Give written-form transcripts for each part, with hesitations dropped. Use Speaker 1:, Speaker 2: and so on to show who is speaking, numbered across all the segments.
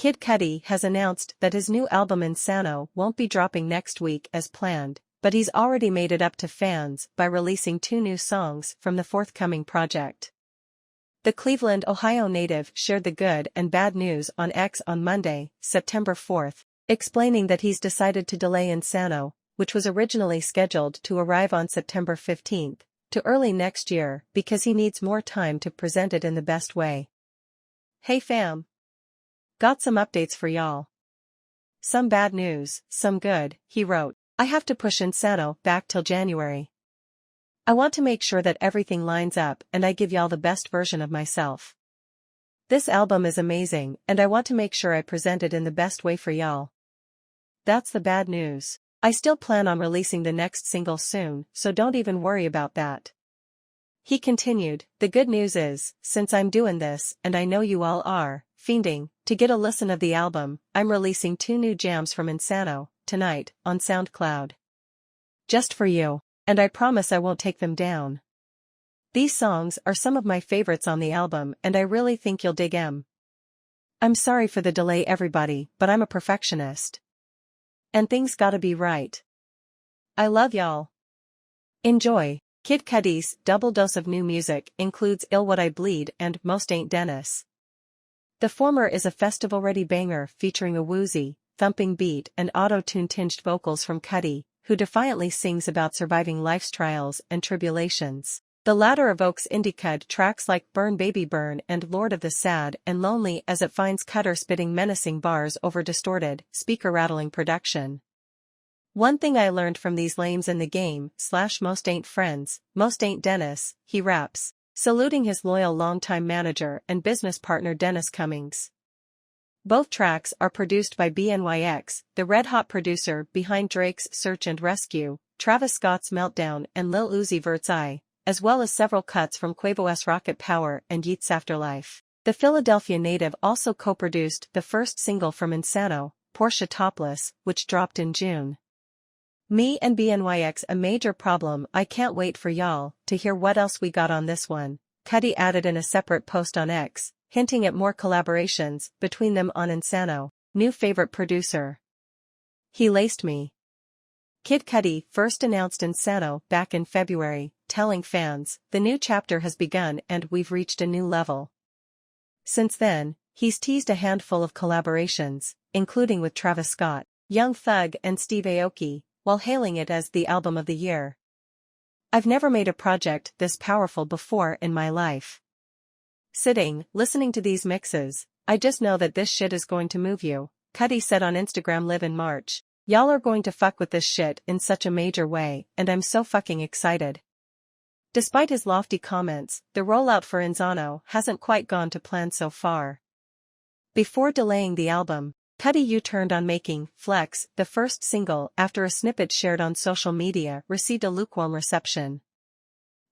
Speaker 1: Kid Cudi has announced that his new album Insano won't be dropping next week as planned, but he's already made it up to fans by releasing 2 new songs from the forthcoming project. The Cleveland, Ohio native shared the good and bad news on X on Monday, September 4th, explaining that he's decided to delay Insano, which was originally scheduled to arrive on September 15th, to early next year because he needs more time to present it in the best way. "Hey fam! Got some updates for y'all. Some bad news, some good," he wrote. "I have to push Insano back till January. I want to make sure that everything lines up and I give y'all the best version of myself. This album is amazing and I want to make sure I present it in the best way for y'all. That's the bad news. I still plan on releasing the next single soon, so don't even worry about that." He continued, "The good news is, since I'm doing this and I know you all are fiending to get a listen of the album, I'm releasing 2 new jams from Insano tonight on SoundCloud. Just for you. And I promise I won't take them down. These songs are some of my favorites on the album and I really think you'll dig 'em. I'm sorry for the delay everybody, but I'm a perfectionist. And things gotta be right. I love y'all. Enjoy." Kid Cudi's double dose of new music includes Ill What I Bleed and Most Ain't Dennis. The former is a festival-ready banger featuring a woozy, thumping beat and auto-tune tinged vocals from Cudi, who defiantly sings about surviving life's trials and tribulations. The latter evokes indie Cud tracks like Burn Baby Burn and Lord of the Sad and Lonely as it finds Cutter spitting menacing bars over distorted, speaker-rattling production. "One thing I learned from these lames in the game / most ain't friends, most ain't Dennis," he raps, saluting his loyal longtime manager and business partner Dennis Cummings. Both tracks are produced by BNYX, the red-hot producer behind Drake's Search and Rescue, Travis Scott's Meltdown and Lil Uzi Vert's I, as well as several cuts from Quavo's Rocket Power and Yeat's Afterlife. The Philadelphia native also co-produced the first single from Insano, Portia Topless, which dropped in June. "Me and BNYX a major problem, I can't wait for y'all to hear what else we got on this one," Cudi added in a separate post on X, hinting at more collaborations between them on Insano. New favorite producer. He laced me. Kid Cudi first announced Insano back in February, telling fans, "The new chapter has begun and we've reached a new level." Since then, he's teased a handful of collaborations, including with Travis Scott, Young Thug and Steve Aoki, while hailing it as the album of the year. "I've never made a project this powerful before in my life. Listening to these mixes, I just know that this shit is going to move you," Cudi said on Instagram Live in March. "Y'all are going to fuck with this shit in such a major way and I'm so fucking excited." Despite his lofty comments, the rollout for Insano hasn't quite gone to plan so far. Before delaying the album, Cudi U-turned on making Flex the first single after a snippet shared on social media received a lukewarm reception.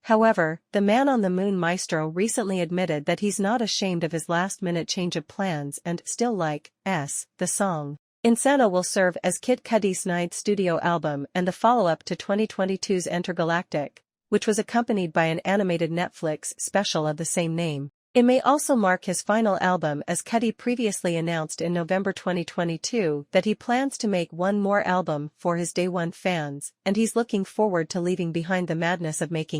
Speaker 1: However, the Man on the Moon maestro recently admitted that he's not ashamed of his last-minute change of plans and still likes the song. Insano will serve as Kid Cudi's 9th studio album and the follow-up to 2022's Intergalactic, which was accompanied by an animated Netflix special of the same name. It may also mark his final album as Cudi previously announced in November 2022 that he plans to make one more album for his Day One fans, and he's looking forward to leaving behind the madness of making